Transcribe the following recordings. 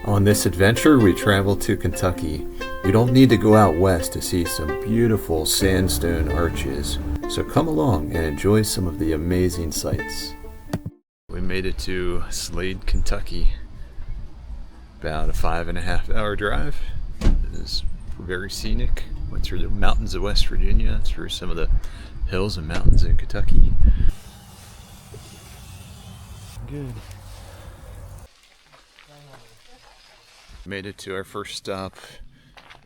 On this adventure, we traveled to Kentucky. You don't need to go out west to see some beautiful sandstone arches, so come along and enjoy some of the amazing sights. We made it to Slade, Kentucky. About a 5.5 hour drive. It is very scenic. Went through the mountains of West Virginia, through some of the hills and mountains in Kentucky. Good. Made it to our first stop,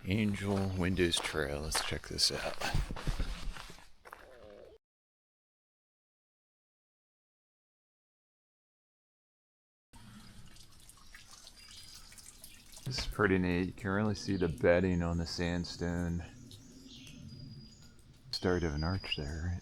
Angel Windows Trail. Let's check this out. This is pretty neat. You can really see the bedding on the sandstone. Start of an arch there, right?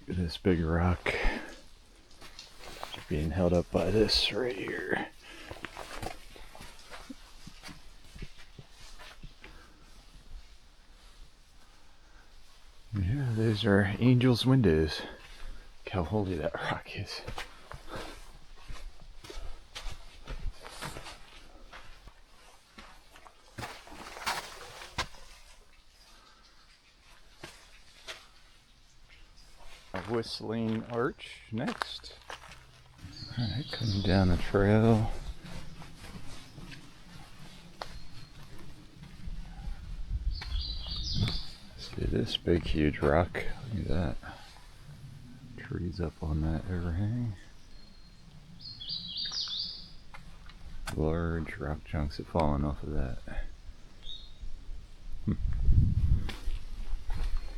Look at this big rock. It's being held up by this right here. Yeah, those are Angel's windows. Look how holy that rock is. Whistling Arch next. Alright, coming down the trail. See this big huge rock. Look at that. Trees up on that overhang. Large rock chunks have fallen off of that.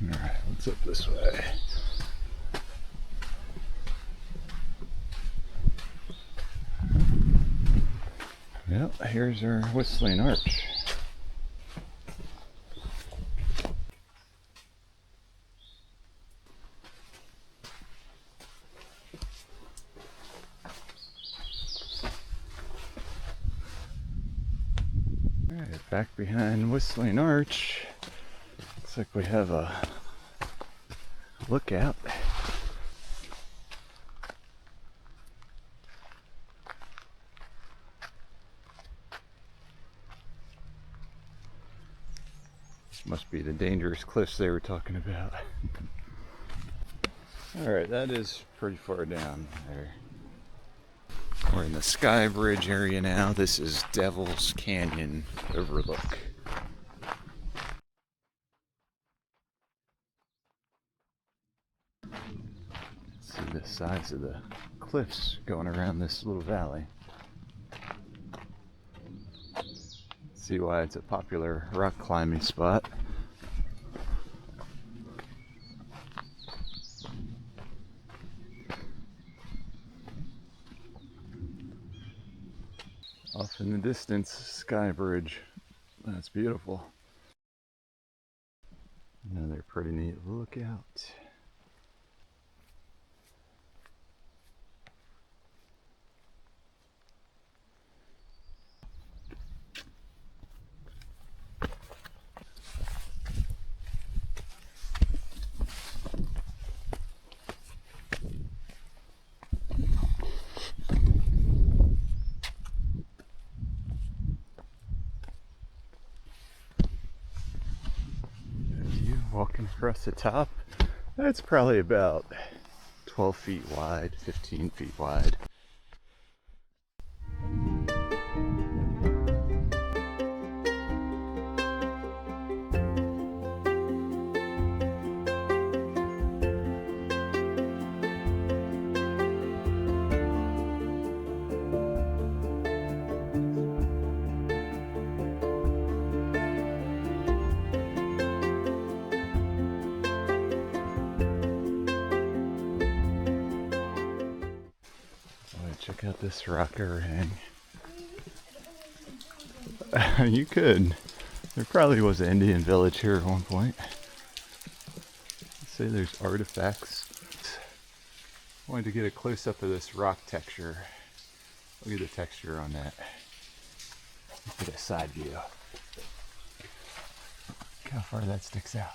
Alright, let's up this way. Well, here's our Whistling Arch. Alright, back behind Whistling Arch. Looks like we have a lookout. Must be the dangerous cliffs they were talking about. Alright, that is pretty far down there. We're in the Sky Bridge area now. This is Devil's Canyon Overlook. See the size of the cliffs going around this little valley. See why it's a popular rock climbing spot. Off in the distance, Sky Bridge. That's beautiful. Another pretty neat lookout. Walking across the top, that's probably about 12 feet wide, 15 feet wide. Check out this rock overhang. You could. There probably was an Indian village here at one point. Let's say there's artifacts. I wanted to get a close up of this rock texture. Look at the texture on that. Get a side view. Look how far that sticks out.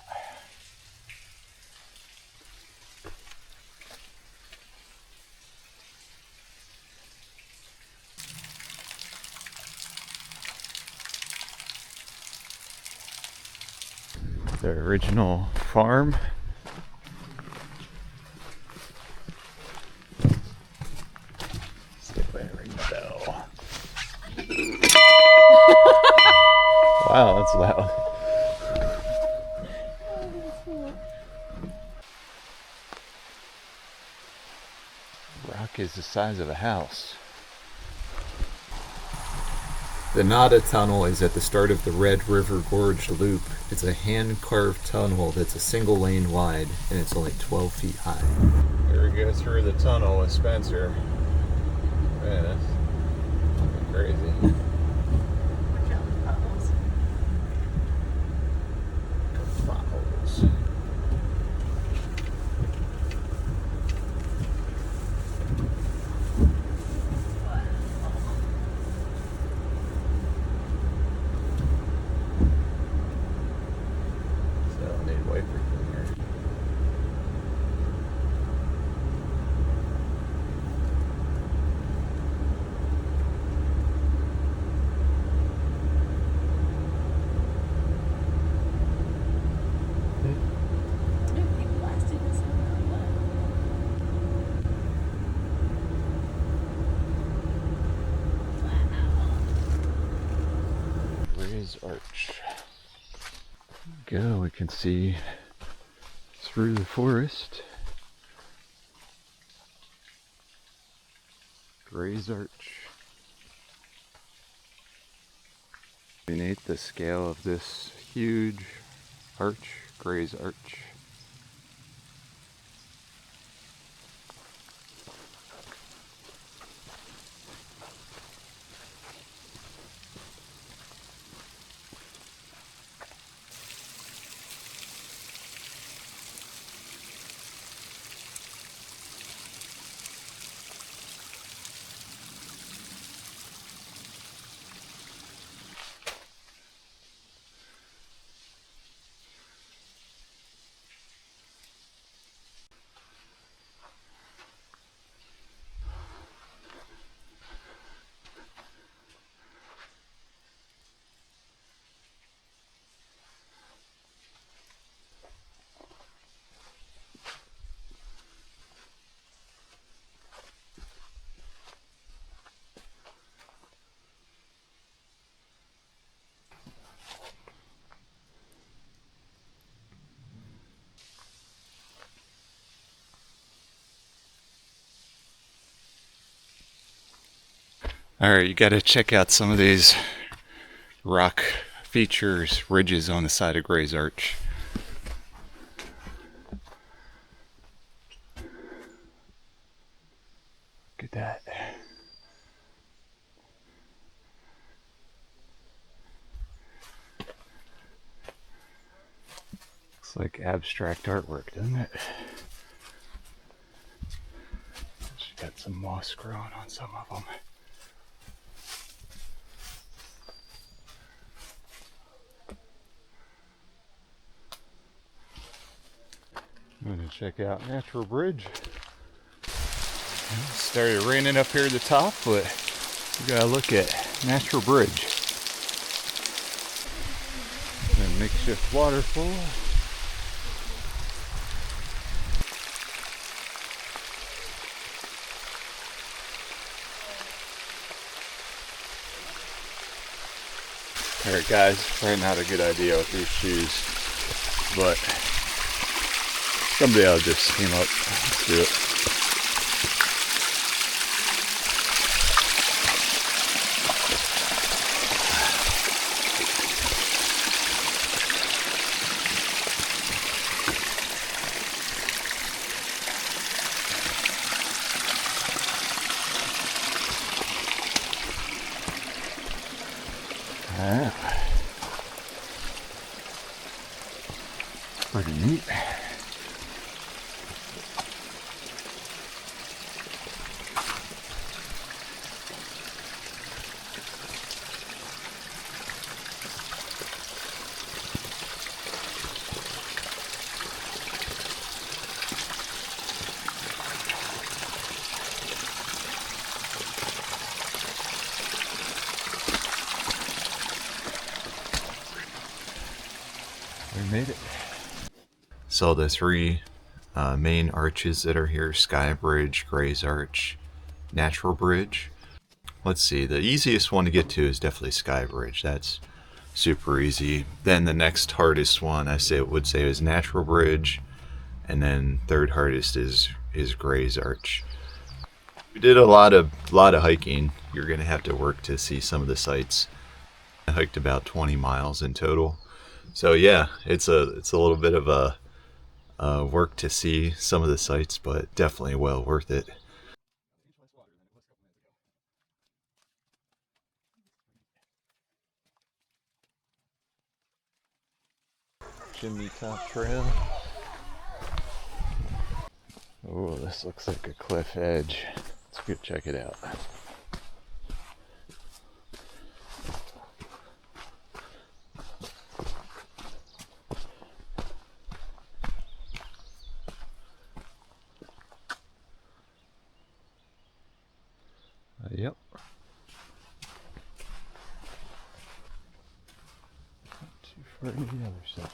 The original farm. Stay away, ring the bell. Wow, that's loud. Rock is the size of a house. The Nada Tunnel is at the start of the Red River Gorge loop. It's a hand-carved tunnel that's a single lane wide, and it's only 12 feet high. Here we go through the tunnel with Spencer. Man, that's crazy. Watch out for potholes. Potholes. Arch. Go, we can see through the forest. Gray's Arch. Beneath the scale of this huge arch, Gray's Arch. Alright, you gotta check out some of these rock features, ridges on the side of Gray's Arch. Look at that. Looks like abstract artwork, doesn't it? She got some moss growing on some of them. I'm going to check out Natural Bridge. It started raining up here at the top, but we got to look at Natural Bridge. And a makeshift waterfall. Alright guys, probably not a good idea with these shoes, but someday I'll just team up. Let's do it. Pretty neat. We made it. So the three main arches that are here: Sky Bridge, Gray's Arch, Natural Bridge. Let's see, the easiest one to get to is definitely Sky Bridge. That's super easy. Then the next hardest one would say is Natural Bridge, and then third hardest is Gray's Arch. We did a lot of hiking. You're gonna have to work to see some of the sights. I hiked about 20 miles in total. So yeah, it's a little bit of a work to see some of the sights, but definitely well worth it. Chimney Top Trail. Oh, this looks like a cliff edge. Let's go check it out. Yep. Not too far to the other side.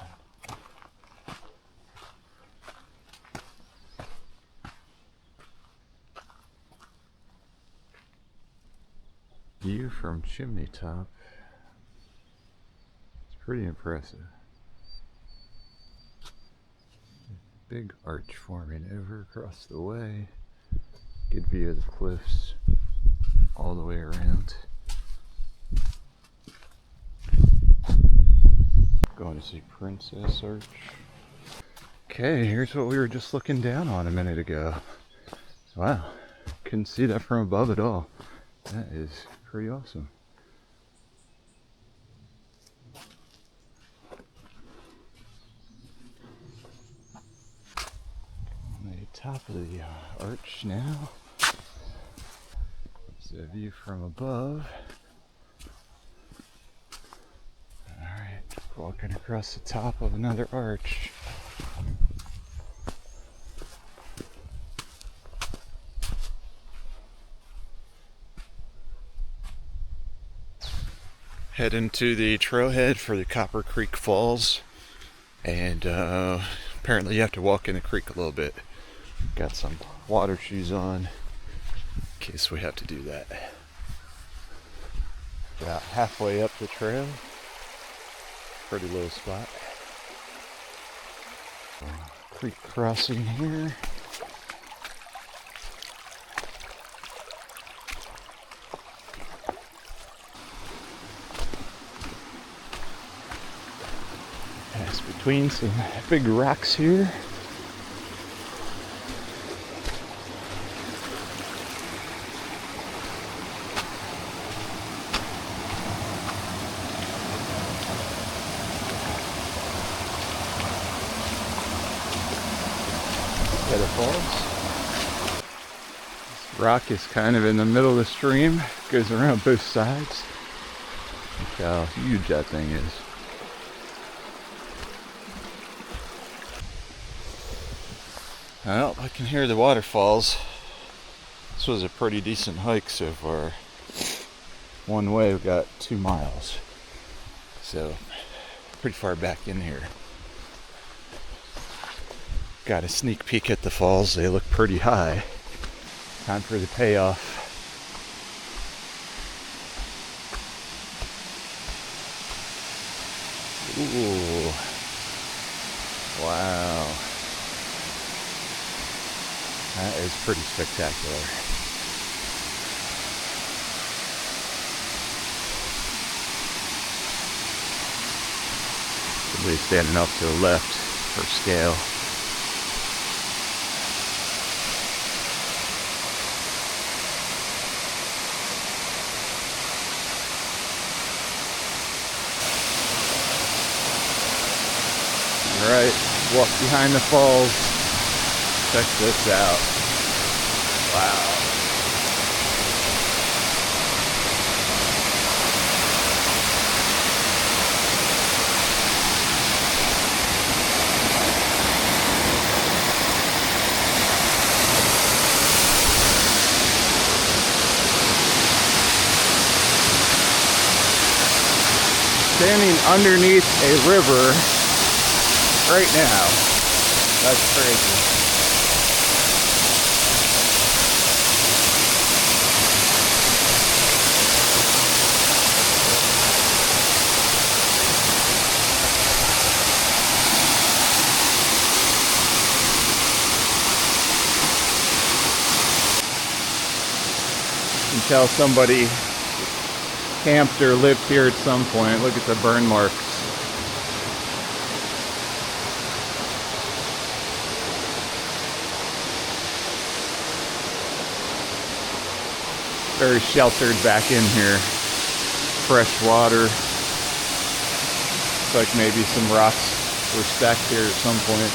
View from Chimney Top. It's pretty impressive. Big arch forming over across the way. Good view of the cliffs all the way around. Going to see Princess Arch. Okay, here's what we were just looking down on a minute ago. Wow, couldn't see that from above at all. That is pretty awesome. On the top of the arch now. It's a view from above. Alright, walking across the top of another arch. Heading to the trailhead for the Copper Creek Falls, and apparently you have to walk in the creek a little bit. Got some water shoes on in case we have to do that. About halfway up the trail. Pretty low spot. Creek crossing here. Pass between some big rocks here. Falls. This rock is kind of in the middle of the stream, goes around both sides. Look how huge that thing is. Well, I can hear the waterfalls. This was a pretty decent hike so far. One way we've got 2 miles, so pretty far back in here. Got a sneak peek at the falls. They look pretty high. Time for the payoff. Ooh. Wow. That is pretty spectacular. Somebody standing off to the left for scale. Right. Walk behind the falls. Check this out. Wow. Standing underneath a river right now. That's crazy. You can tell somebody camped or lived here at some point. Look at the burn marks. Very sheltered back in here. Fresh water. Looks like maybe some rocks were stacked here at some point.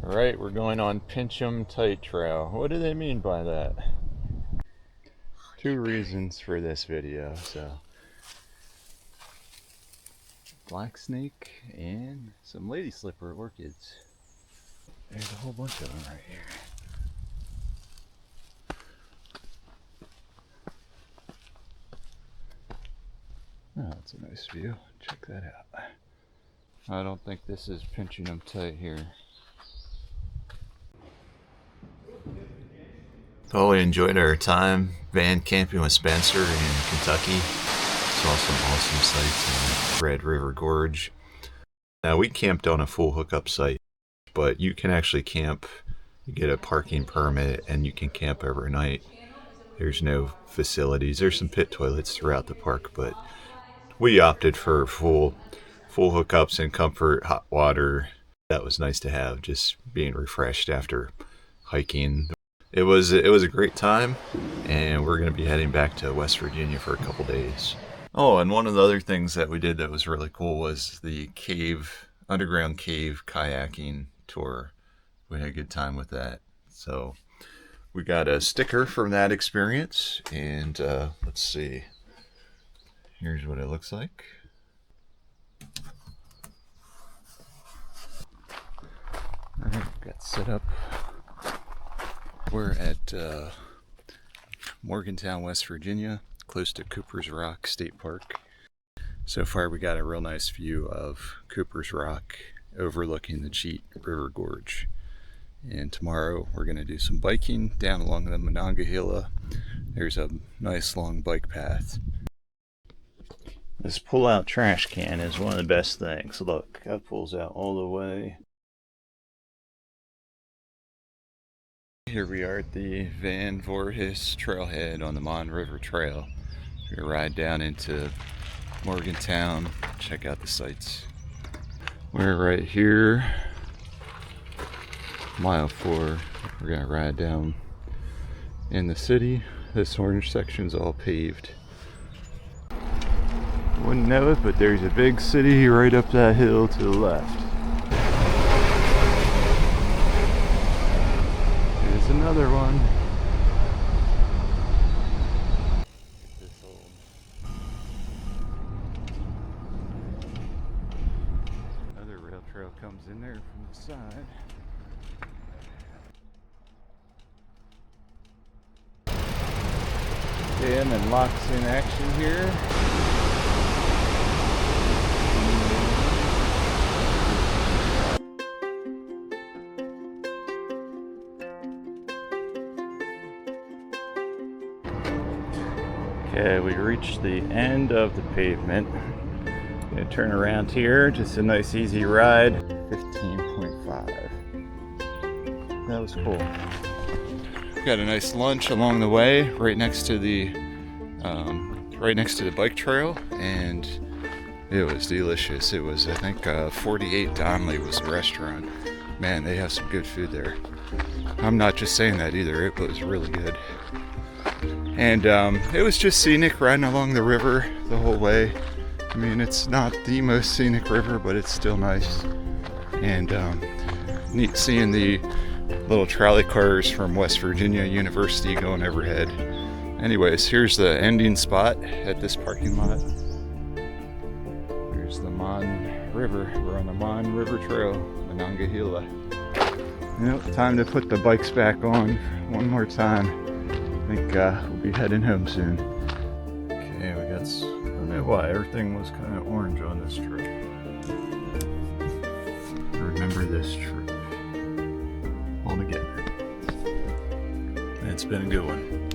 Alright, we're going on Pinchum Tight Trail. What do they mean by that? Two reasons for this video, so black snake and some lady slipper orchids. There's a whole bunch of them right here. Oh, that's a nice view. Check that out. I don't think this is pinching them tight here. Well, we enjoyed our time van camping with Spencer in Kentucky. Saw some awesome sights in Red River Gorge. Now, we camped on a full hookup site, but you can actually camp. You get a parking permit and you can camp overnight. There's no facilities. There's some pit toilets throughout the park, but we opted for full hookups and comfort, hot water. That was nice to have, just being refreshed after hiking. It was a great time, and we're going to be heading back to West Virginia for a couple days. Oh, and one of the other things that we did that was really cool was the underground cave kayaking tour. We had a good time with that. So we got a sticker from that experience, and let's see. Here's what it looks like. All right, got set up. We're at Morgantown, West Virginia, close to Cooper's Rock State Park. So far we got a real nice view of Cooper's Rock overlooking the Red River Gorge. And tomorrow we're going to do some biking down along the Monongahela. There's a nice long bike path. This pull-out trash can is one of the best things. Look, that pulls out all the way. Here we are at the Van Voorhis trailhead on the Mon River Trail. We're gonna ride down into Morgantown, check out the sights. We're right here, mile 4. We're gonna ride down in the city. This orange section's all paved. Wouldn't know it, but there's a big city right up that hill to the left. There's another one. Another rail trail comes in there from the side. Okay, and then locks in action here. Okay, we reached the end of the pavement. Gonna turn around here, just a nice easy ride. 15.5. That was cool. Got a nice lunch along the way, right next to the bike trail, and it was delicious. It was, I think, 48 Donley was the restaurant. Man, they have some good food there. I'm not just saying that either. It was really good. And it was just scenic, riding along the river the whole way. I mean, it's not the most scenic river, but it's still nice. And neat seeing the little trolley cars from West Virginia University going overhead. Anyways, here's the ending spot at this parking lot. Here's the Mon River. We're on the Mon River Trail, Monongahela. Yep, time to put the bikes back on one more time. I think we'll be heading home soon. Okay, we got, I don't know why, everything was kind of orange on this trip. Remember this trip all together. It's been a good one.